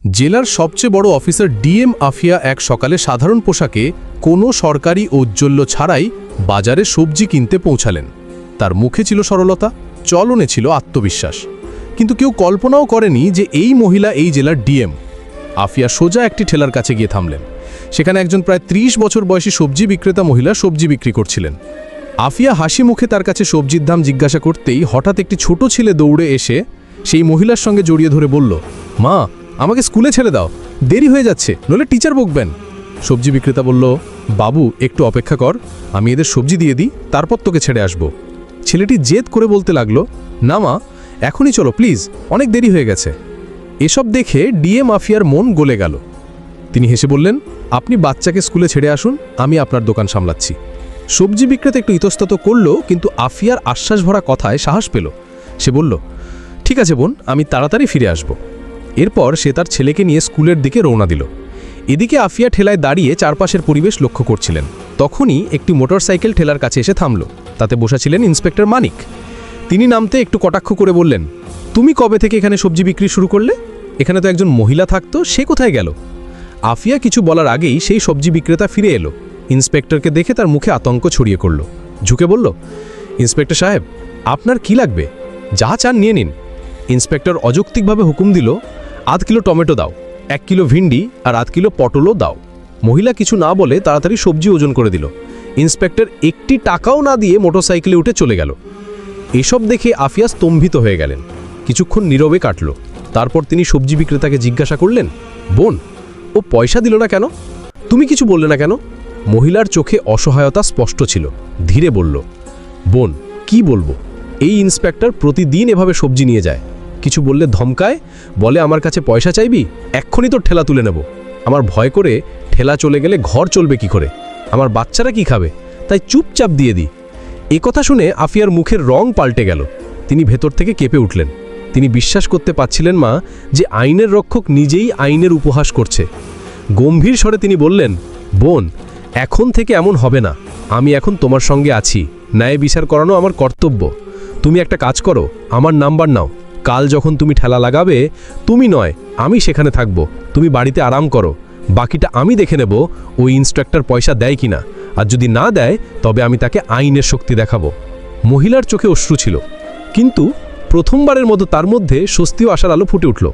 জেলার সবচেয়ে বড় অফিসার ডিএম আফিয়া এক সকালে সাধারণ পোশাকে কোনো সরকারি ঔজ্জ্বল্য ছাড়াই বাজারে সবজি কিনতে পৌঁছালেন। তার মুখে ছিল সরলতা, চলনে ছিল আত্মবিশ্বাস, কিন্তু কেউ কল্পনাও করেনি যে এই মহিলা এই জেলার ডিএম। আফিয়া সোজা একটি ঠেলার কাছে গিয়ে থামলেন। সেখানে একজন প্রায় ৩০ বছর বয়সী সবজি বিক্রেতা মহিলা সবজি বিক্রি করছিলেন। আফিয়া হাসি মুখে তার কাছে সবজির দাম জিজ্ঞাসা করতেই হঠাৎ একটি ছোট ছেলে দৌড়ে এসে সেই মহিলার সঙ্গে জড়িয়ে ধরে বলল, মা, আমাকে স্কুলে ছেড়ে দাও, দেরি হয়ে যাচ্ছে, নইলে টিচার বকবেন। সবজি বিক্রেতা বলল, বাবু একটু অপেক্ষা কর, আমি এদের সবজি দিয়ে দিই, তারপর তোকে ছেড়ে আসব। ছেলেটি জেদ করে বলতে লাগলো, না মা, এখনই চলো প্লিজ, অনেক দেরি হয়ে গেছে। এসব দেখে ডিএম আফিয়ার মন গলে গেল। তিনি হেসে বললেন, আপনি বাচ্চাকে স্কুলে ছেড়ে আসুন, আমি আপনার দোকান সামলাচ্ছি। সবজি বিক্রেতা একটু ইতস্তত করল, কিন্তু আফিয়ার আশ্বাস ভরা কথায় সাহস পেল। সে বলল, ঠিক আছে বোন, আমি তাড়াতাড়ি ফিরে আসব। এরপর সে তার ছেলেকে নিয়ে স্কুলের দিকে রওনা দিল। এদিকে আফিয়া ঠেলায় দাঁড়িয়ে চারপাশের পরিবেশ লক্ষ্য করছিলেন। তখনই একটি মোটরসাইকেল ঠেলার কাছে এসে থামল। তাতে বসা ছিলেন ইন্সপেক্টর মানিক। তিনি নামতে একটু কটাক্ষ করে বললেন, তুমি কবে থেকে এখানে সবজি বিক্রি শুরু করলে? এখানে তো একজন মহিলা থাকতো, সে কোথায় গেল? আফিয়া কিছু বলার আগেই সেই সবজি বিক্রেতা ফিরে এলো। ইন্সপেক্টরকে দেখে তার মুখে আতঙ্ক ছড়িয়ে পড়ল। ঝুঁকে বলল, ইন্সপেক্টর সাহেব, আপনার কি লাগবে? যা চান নিয়ে নিন। ইন্সপেক্টর অযৌক্তিকভাবে হুকুম দিল, আধ কিলো টমেটো দাও, 1 কিলো ভিন্ডি আর আধ কিলো পটলও দাও। মহিলা কিছু না বলে তাড়াতাড়ি সবজি ওজন করে দিল। ইন্সপেক্টর একটি টাকাও না দিয়ে মোটরসাইকেলে উঠে চলে গেল। এসব দেখে আফিয়া স্তম্ভিত হয়ে গেলেন। কিছুক্ষণ নীরবে কাটল। তারপর তিনি সবজি বিক্রেতাকে জিজ্ঞাসা করলেন, বোন, ও পয়সা দিল না কেন? তুমি কিছু বললে না কেন? মহিলার চোখে অসহায়তা স্পষ্ট ছিল। ধীরে বলল, বোন, কি বলবো, এই ইন্সপেক্টর প্রতিদিন এভাবে সবজি নিয়ে যায়। কিছু বললে ধমকায়, বলে আমার কাছে পয়সা চাইবি, এক্ষুনি তোর ঠেলা তুলে নেব। আমার ভয় করে ঠেলা চলে গেলে ঘর চলবে কি করে, আমার বাচ্চারা কি খাবে, তাই চুপচাপ দিয়ে দিই। এ কথা শুনে আফিয়ার মুখের রং পাল্টে গেল। তিনি ভেতর থেকে কেঁপে উঠলেন। তিনি বিশ্বাস করতে পারছিলেন মা যে আইনের রক্ষক নিজেই আইনের উপহাস করছে। গম্ভীর স্বরে তিনি বললেন, বোন, এখন থেকে এমন হবে না, আমি এখন তোমার সঙ্গে আছি, ন্যায় বিচার করানো আমার কর্তব্য। তুমি একটা কাজ করো, আমার নাম্বার নাও, কাল যখন তুমি ঠেলা লাগাবে, তুমি নয় আমি সেখানে থাকব, তুমি বাড়িতে আরাম করো, বাকিটা আমি দেখে নেব ওই ইন্সপেক্টর পয়সা দেয় কিনা, আর যদি না দেয় তবে আমি তাকে আইনের শক্তি দেখাবো। মহিলার চোখে অশ্রু ছিল, কিন্তু প্রথমবারের মতো তার মধ্যে স্বস্তি ও আশার আলো ফুটে উঠল।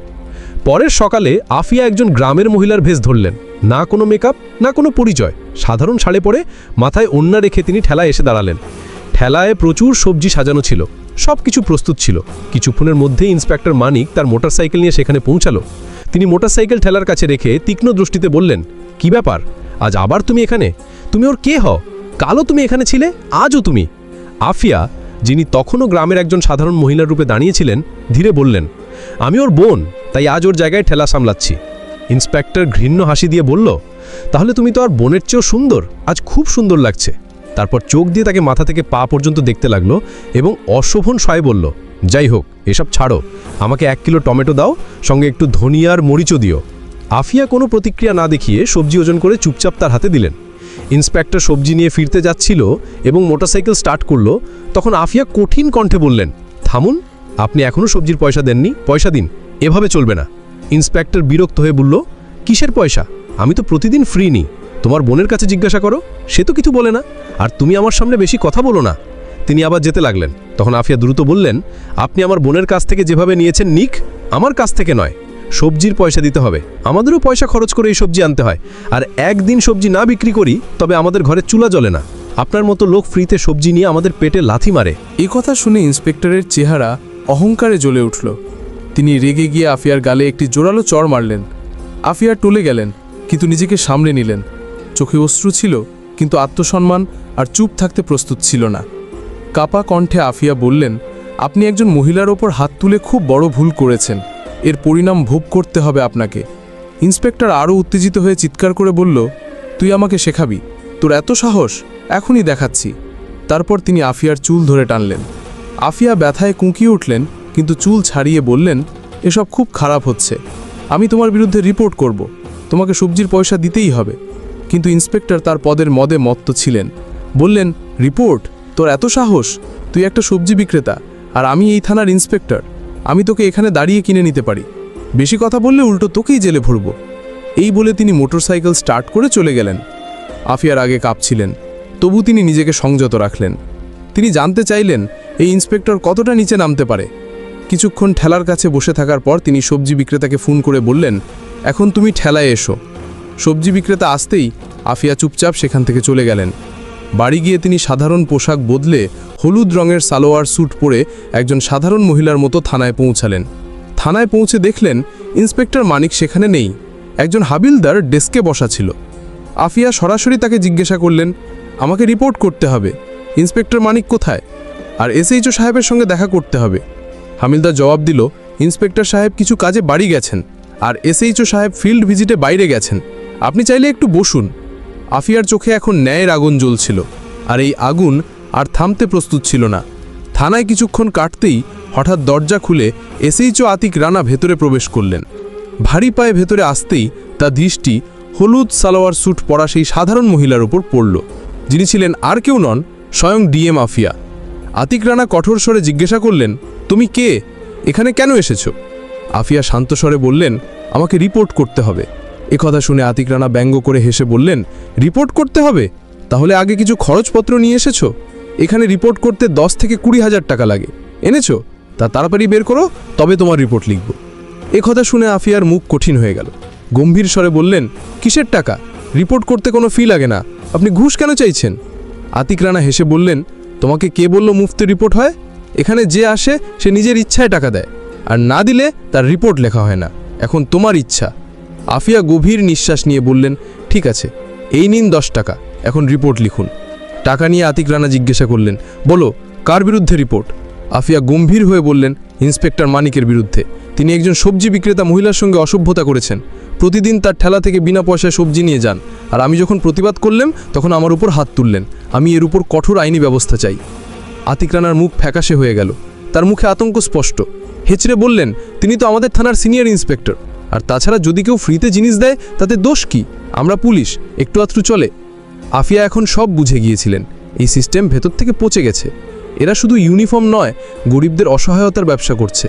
পরের সকালে আফিয়া একজন গ্রামের মহিলার ভেষ ধরলেন। না কোনো মেকআপ, না কোনো পরিচয়, সাধারণ শাড়ি পরে মাথায় ওড়না রেখে তিনি ঠেলায় এসে দাঁড়ালেন। ঠেলায় প্রচুর সবজি সাজানো ছিল, সব কিছু প্রস্তুত ছিল। কিছুক্ষণের মধ্যেই ইন্সপেক্টর মানিক তার মোটরসাইকেল নিয়ে সেখানে পৌঁছালো। তিনি মোটরসাইকেল ঠেলার কাছে রেখে তীক্ষ্ণ দৃষ্টিতে বললেন, কি ব্যাপার, আজ আবার তুমি এখানে? তুমি ওর কে হও? কালও তুমি এখানে ছিলে, আজও তুমি? আফিয়া, যিনি তখনও গ্রামের একজন সাধারণ মহিলার রূপে দাঁড়িয়েছিলেন, ধীরে বললেন, আমি ওর বোন, তাই আজ ওর জায়গায় ঠেলা সামলাচ্ছি। ইন্সপেক্টর ঘৃণ্য হাসি দিয়ে বলল, তাহলে তুমি তো আর বোনের চেয়েও সুন্দর, আজ খুব সুন্দর লাগছে। তারপর চোখ দিয়ে তাকে মাথা থেকে পা পর্যন্ত দেখতে লাগলো এবং অশোভন স্বরে বলল, যাই হোক, এসব ছাড়ো, আমাকে 1 কিলো টমেটো দাও, সঙ্গে একটু ধনিয়ার মরিচও দিও। আফিয়া কোনো প্রতিক্রিয়া না দেখিয়ে সবজি ওজন করে চুপচাপ তার হাতে দিলেন। ইন্সপেক্টর সবজি নিয়ে ফিরতে যাচ্ছিল এবং মোটরসাইকেল স্টার্ট করলো। তখন আফিয়া কঠিন কণ্ঠে বললেন, থামুন, আপনি এখনও সবজির পয়সা দেননি, পয়সা দিন, এভাবে চলবে না। ইন্সপেক্টর বিরক্ত হয়ে বলল, কিসের পয়সা? আমি তো প্রতিদিন ফ্রি নিই, তোমার বোনের কাছে জিজ্ঞাসা করো, সে তো কিছু বলে না, আর তুমি আমার সামনে বেশি কথা বলো না। তিনি আবার যেতে লাগলেন। তখন আফিয়া দ্রুত বললেন, আপনি আমার বোনের কাছ থেকে যেভাবে নিয়েছেন নিক, আমার কাছ থেকে নয়। সবজির পয়সা দিতে হবে, আমাদেরও পয়সা খরচ করে এই সবজি আনতে হয়, আর একদিন সবজি না বিক্রি করি তবে আমাদের ঘরে চুলা জ্বলে না। আপনার মতো লোক ফ্রিতে সবজি নিয়ে আমাদের পেটে লাথি মারে। এই কথা শুনে ইন্সপেক্টরের চেহারা অহংকারে জ্বলে উঠল। তিনি রেগে গিয়ে আফিয়ার গালে একটি জোরালো চড় মারলেন। আফিয়া টলে গেলেন, কিন্তু নিজেকে সামলে নিলেন। চোখে অশ্রু ছিল, কিন্তু আত্মসম্মান আর চুপ থাকতে প্রস্তুত ছিল না। কাপা কণ্ঠে আফিয়া বললেন, আপনি একজন মহিলার ওপর হাত তুলে খুব বড় ভুল করেছেন, এর পরিণাম ভোগ করতে হবে আপনাকে। ইন্সপেক্টর আরও উত্তেজিত হয়ে চিৎকার করে বলল, তুই আমাকে শেখাবি? তোর এত সাহস, এখনই দেখাচ্ছি। তারপর তিনি আফিয়ার চুল ধরে টানলেন। আফিয়া ব্যথায় কুঁকিয়ে উঠলেন, কিন্তু চুল ছাড়িয়ে বললেন, এসব খুব খারাপ হচ্ছে, আমি তোমার বিরুদ্ধে রিপোর্ট করব, তোমাকে সবজির পয়সা দিতেই হবে। কিন্তু ইন্সপেক্টর তার পদের মদে মত্ত ছিলেন। বললেন, রিপোর্ট? তোর এত সাহস? তুই একটা সবজি বিক্রেতা, আর আমি এই থানার ইন্সপেক্টর, আমি তোকে এখানে দাঁড়িয়ে কিনে নিতে পারি। বেশি কথা বললে উল্টো তোকেই জেলে ভরব। এই বলে তিনি মোটরসাইকেল স্টার্ট করে চলে গেলেন। আফিয়ার আগে কাঁপছিলেন, তবু তিনি নিজেকে সংযত রাখলেন। তিনি জানতে চাইলেন এই ইন্সপেক্টর কতটা নিচে নামতে পারে। কিছুক্ষণ ঠেলার কাছে বসে থাকার পর তিনি সবজি বিক্রেতাকে ফোন করে বললেন, এখন তুমি ঠেলায় এসো। সবজি বিক্রেতা আসতেই আফিয়া চুপচাপ সেখান থেকে চলে গেলেন। বাড়ি গিয়ে তিনি সাধারণ পোশাক বদলে হলুদ রঙের সালোয়ার স্যুট পরে একজন সাধারণ মহিলার মতো থানায় পৌঁছালেন। থানায় পৌঁছে দেখলেন ইন্সপেক্টর মানিক সেখানে নেই, একজন হাবিলদার ডেস্কে বসা ছিল। আফিয়া সরাসরি তাকে জিজ্ঞাসা করলেন, আমাকে রিপোর্ট করতে হবে, ইন্সপেক্টর মানিক কোথায়? আর এসএইচও সাহেবের সঙ্গে দেখা করতে হবে। হাবিলদার জবাব দিল, ইন্সপেক্টর সাহেব কিছু কাজে বাড়ি গেছেন, আর এসএইচও সাহেব ফিল্ড ভিজিটে বাইরে গেছেন, আপনি চাইলে একটু বসুন। আফিয়ার চোখে এখন ন্যায়ের আগুন জ্বলছিল, আর এই আগুন আর থামতে প্রস্তুত ছিল না। থানায় কিছুক্ষণ কাটতেই হঠাৎ দরজা খুলে এসএইচও আতিক রানা ভেতরে প্রবেশ করলেন। ভারী পায়ে ভেতরে আসতেই তার দৃষ্টি হলুদ সালোয়ার স্যুট পরা সেই সাধারণ মহিলার উপর পড়ল, যিনি ছিলেন আর কেউ নন, স্বয়ং ডিএম আফিয়া। আতিক রানা কঠোর স্বরে জিজ্ঞাসা করলেন, তুমি কে? এখানে কেন এসেছো? আফিয়া শান্ত স্বরে বললেন, আমাকে রিপোর্ট করতে হবে। কথা শুনে আতিক রানা ব্যঙ্গ করে হেসে বললেন, রিপোর্ট করতে হবে? তাহলে আগে কিছু খরচপত্র নিয়ে এসেছো? এখানে রিপোর্ট করতে 10 থেকে 20,000 টাকা লাগে, এনেছো? তা তাড়াতাড়ি বের করো, তবে তোমার রিপোর্ট লিখব। কথা শুনে আফিয়ার মুখ কঠিন হয়ে গেল। গম্ভীর স্বরে বললেন, কিসের টাকা? রিপোর্ট করতে কোনো ফি লাগে না, আপনি ঘুষ কেন চাইছেন? আতিক রানা হেসে বললেন, তোমাকে কে বলল মুফতে রিপোর্ট হয়? এখানে যে আসে সে নিজের ইচ্ছায় টাকা দেয়, আর না দিলে তার রিপোর্ট লেখা হয় না। এখন তোমার ইচ্ছা। আফিয়া গভীর নিঃশ্বাস নিয়ে বললেন, ঠিক আছে, এই নিন 10 টাকা, এখন রিপোর্ট লিখুন। টাকা নিয়ে আতিক রানা জিজ্ঞাসা করলেন, বলো কার বিরুদ্ধে রিপোর্ট? আফিয়া গম্ভীর হয়ে বললেন, ইন্সপেক্টর মানিকের বিরুদ্ধে। তিনি একজন সবজি বিক্রেতা মহিলার সঙ্গে অসভ্যতা করেছেন, প্রতিদিন তার ঠেলা থেকে বিনা পয়সায় সবজি নিয়ে যান, আর আমি যখন প্রতিবাদ করলাম তখন আমার উপর হাত তুললেন। আমি এর উপর কঠোর আইনি ব্যবস্থা চাই। আতিক রানার মুখ ফ্যাকাশে হয়ে গেল, তার মুখে আতঙ্ক স্পষ্ট। হেঁচড়ে বললেন, তিনি তো আমাদের থানার সিনিয়র ইন্সপেক্টর, আর তাছাড়া যদি কেউ ফ্রিতে জিনিস দেয় তাতে দোষ কি? আমরা পুলিশ, একটু আধটু চলে। আফিয়া এখন সব বুঝে গিয়েছিলেন, এই সিস্টেম ভেতর থেকে পচে গেছে। এরা শুধু ইউনিফর্ম নয়, গরিবদের অসহায়তার ব্যবসা করছে।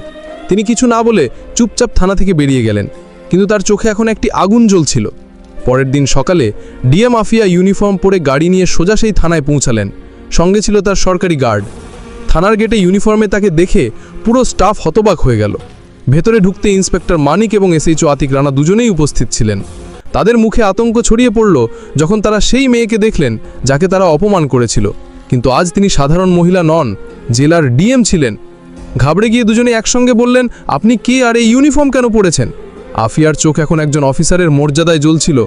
তিনি কিছু না বলে চুপচাপ থানা থেকে বেরিয়ে গেলেন, কিন্তু তার চোখে এখন একটি আগুন জ্বলছিল। পরের দিন সকালে ডিএম আফিয়া ইউনিফর্ম পরে গাড়ি নিয়ে সোজা সেই থানায় পৌঁছালেন। সঙ্গে ছিল তার সরকারি গার্ড। থানার গেটে ইউনিফর্মে তাকে দেখে পুরো স্টাফ হতবাক হয়ে গেল। ভেতরে ঢুকতে ইন্সপেক্টর মানিক এবং এসএইচও আতিক রানা দুজনেই উপস্থিত ছিলেন। তাদের মুখে আতঙ্ক ছড়িয়ে পড়ল যখন তারা সেই মেয়েকে দেখলেন যাকে তারা অপমান করেছিল, কিন্তু আজ তিনি সাধারণ মহিলা নন, জেলার ডিএম ছিলেন। ঘাবড়ে গিয়ে দুজনে একসঙ্গে বললেন, আপনি কে আর এই ইউনিফর্ম কেন পরেছেন? আফিয়ার চোখ এখন একজন অফিসারের মর্যাদায় জ্বলছিল।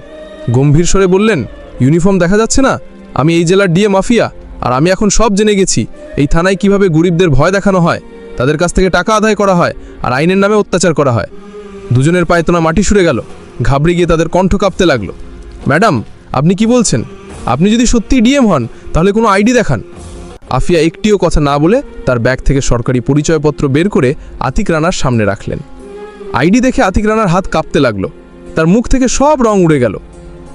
গম্ভীর স্বরে বললেন, ইউনিফর্ম দেখা যাচ্ছে না? আমি এই জেলার ডিএম আফিয়া, আর আমি এখন সব জেনে গেছি এই থানায় কিভাবে গরিবদের ভয় দেখানো হয়, তাদের কাছ থেকে টাকা আদায় করা হয়, আর আইনের নামে অত্যাচার করা হয়। দুজনের পায়ে তোনা মাটি সরে গেল। ঘাবড়ে গিয়ে তাদের কণ্ঠ কাঁপতে লাগলো। ম্যাডাম, আপনি কি বলছেন? আপনি যদি সত্যি ডিএম হন তাহলে কোনো আইডি দেখান। আফিয়া একটিও কথা না বলে তার ব্যাগ থেকে সরকারি পরিচয়পত্র বের করে আতিক রানার সামনে রাখলেন। আইডি দেখে আতিক রানার হাত কাঁপতে লাগলো, তার মুখ থেকে সব রং উড়ে গেল।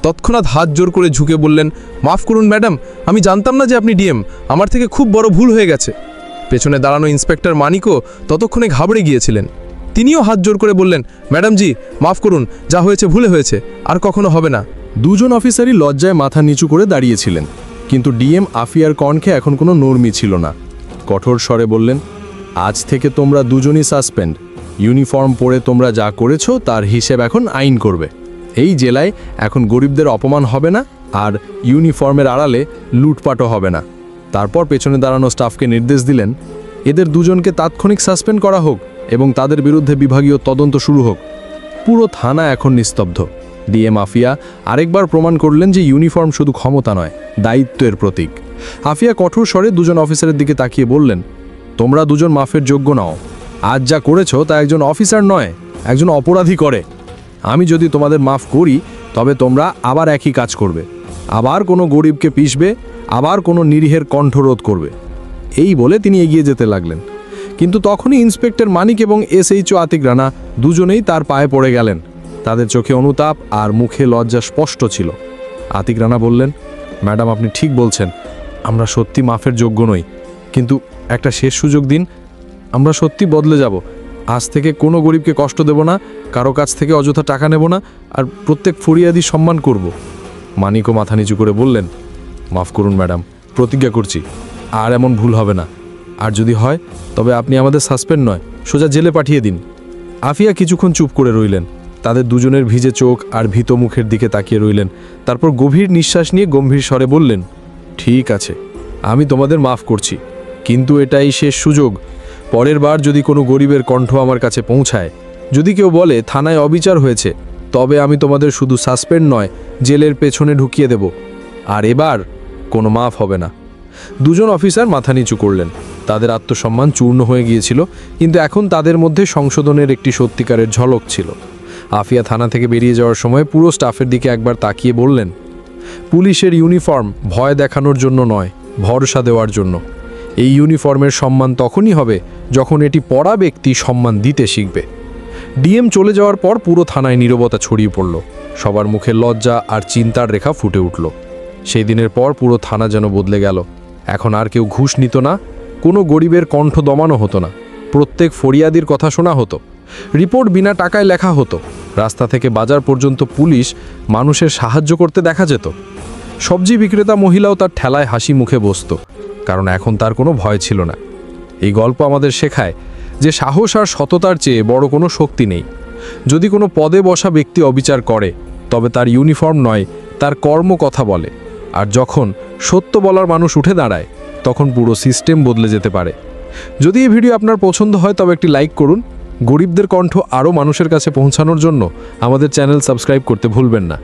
তৎক্ষণাৎ হাত জোর করে ঝুঁকে বললেন, মাফ করুন ম্যাডাম, আমি জানতাম না যে আপনি ডিএম, আমার থেকে খুব বড় ভুল হয়ে গেছে। পেছনে দাঁড়ানো ইন্সপেক্টর মানিকও ততক্ষণে ঘাবড়ে গিয়েছিলেন। তিনিও হাত জোর করে বললেন, ম্যাডাম জি, মাফ করুন, যা হয়েছে ভুলে হয়েছে, আর কখনো হবে না। দুজন অফিসারই লজ্জায় মাথা নিচু করে দাঁড়িয়েছিলেন, কিন্তু ডিএম আফিয়ার কণ্ঠে এখন কোনো নরমি ছিল না। কঠোর স্বরে বললেন, আজ থেকে তোমরা দুজনই সাসপেন্ড। ইউনিফর্ম পরে তোমরা যা করেছো তার হিসেব এখন আইন করবে। এই জেলায় এখন গরিবদের অপমান হবে না, আর ইউনিফর্মের আড়ালে লুটপাটও হবে না। তারপর পেছনে দাঁড়ানো স্টাফকে নির্দেশ দিলেন, এদের দুজনকে তাৎক্ষণিক সাসপেন্ড করা হোক এবং তাদের বিরুদ্ধে বিভাগীয় তদন্ত শুরু হোক। পুরো থানা এখন নিস্তব্ধ। ডিএম আফিয়া আরেকবার প্রমাণ করলেন যে ইউনিফর্ম শুধু ক্ষমতা নয়, দায়িত্বের প্রতীক। আফিয়া কঠোর স্বরে দুজন অফিসারের দিকে তাকিয়ে বললেন, তোমরা দুজন মাফের যোগ্য নাও। আজ যা করেছো তা একজন অফিসার নয়, একজন অপরাধী করে। আমি যদি তোমাদের মাফ করি তবে তোমরা আবার একই কাজ করবে, আবার কোনো গরিবকে পিষবে, আবার কোনো নিরীহের কণ্ঠরোধ করবে। এই বলে তিনি এগিয়ে যেতে লাগলেন, কিন্তু তখনই ইন্সপেক্টর মানিক এবং এসএইচও আতিক রানা দুজনেই তার পায়ে পড়ে গেলেন। তাদের চোখে অনুতাপ আর মুখে লজ্জা স্পষ্ট ছিল। আতিক রানা বললেন, ম্যাডাম আপনি ঠিক বলছেন, আমরা সত্যি মাফের যোগ্য নই, কিন্তু একটা শেষ সুযোগ দিন, আমরা সত্যি বদলে যাব। আজ থেকে কোনো গরিবকে কষ্ট দেব না, কারো কাছ থেকে অযথা টাকা নেব না, আর প্রত্যেক ফরিয়াদি সম্মান করব। মানিকও মাথা নিচু করে বললেন, মাফ করুন ম্যাডাম, প্রতিজ্ঞা করছি আর এমন ভুল হবে না। আর যদি হয় তবে আপনি আমাদের সাসপেন্ড নয়, সোজা জেলে পাঠিয়ে দিন। আফিয়া কিছুক্ষণ চুপ করে রইলেন। তাদের দুজনের ভিজে চোখ আর ভীত মুখের দিকে তাকিয়ে রইলেন। তারপর গভীর নিঃশ্বাস নিয়ে গম্ভীর স্বরে বললেন, ঠিক আছে, আমি তোমাদের মাফ করছি, কিন্তু এটাই শেষ সুযোগ। পরের বার যদি কোনো গরিবের কণ্ঠ আমার কাছে পৌঁছায়, যদি কেউ বলে থানায় অবিচার হয়েছে, তবে আমি তোমাদের শুধু সাসপেন্ড নয়, জেলের পেছনে ঢুকিয়ে দেব। আর এবার কোনো মাফ হবে না। দুজন অফিসার মাথা নিচু করলেন। তাদের আত্মসম্মান চূর্ণ হয়ে গিয়েছিল, কিন্তু এখন তাদের মধ্যে সংশোধনের একটি সত্যিকারের ঝলক ছিল। আফিয়া থানা থেকে বেরিয়ে যাওয়ার সময় পুরো স্টাফের দিকে একবার তাকিয়ে বললেন, পুলিশের ইউনিফর্ম ভয় দেখানোর জন্য নয়, ভরসা দেওয়ার জন্য। এই ইউনিফর্মের সম্মান তখনই হবে যখন এটি পরা ব্যক্তি সম্মান দিতে শিখবে। ডিএম চলে যাওয়ার পর পুরো থানায় নীরবতা ছড়িয়ে পড়ল। সবার মুখে লজ্জা আর চিন্তার রেখা ফুটে উঠল। সেই দিনের পর পুরো থানা যেন বদলে গেল। এখন আর কেউ ঘুষ নিত না, কোনো গরিবের কণ্ঠ দমানো হতো না, প্রত্যেক ফরিয়াদির কথা শোনা হতো, রিপোর্ট বিনা টাকায় লেখা হতো, রাস্তা থেকে বাজার পর্যন্ত পুলিশ মানুষের সাহায্য করতে দেখা যেত। সবজি বিক্রেতা মহিলাও তার ঠেলায় হাসি মুখে বসত, কারণ এখন তার কোনো ভয় ছিল না। এই গল্প আমাদের শেখায় যে সাহস আর সততার চেয়ে বড় কোনো শক্তি নেই। যদি কোনো পদে বসা ব্যক্তি অবিচার করে, তবে তার ইউনিফর্ম নয়, তার কর্ম কথা বলে। আর যখন সত্য বলার মানুষ উঠে দাঁড়ায়, তখন পুরো সিস্টেম বদলে যেতে পারে। যদি এই ভিডিও আপনার পছন্দ হয় তবে একটি লাইক করুন। গরিবদের কণ্ঠ আরও মানুষের কাছে পৌঁছানোর জন্য আমাদের চ্যানেল সাবস্ক্রাইব করতে ভুলবেন না।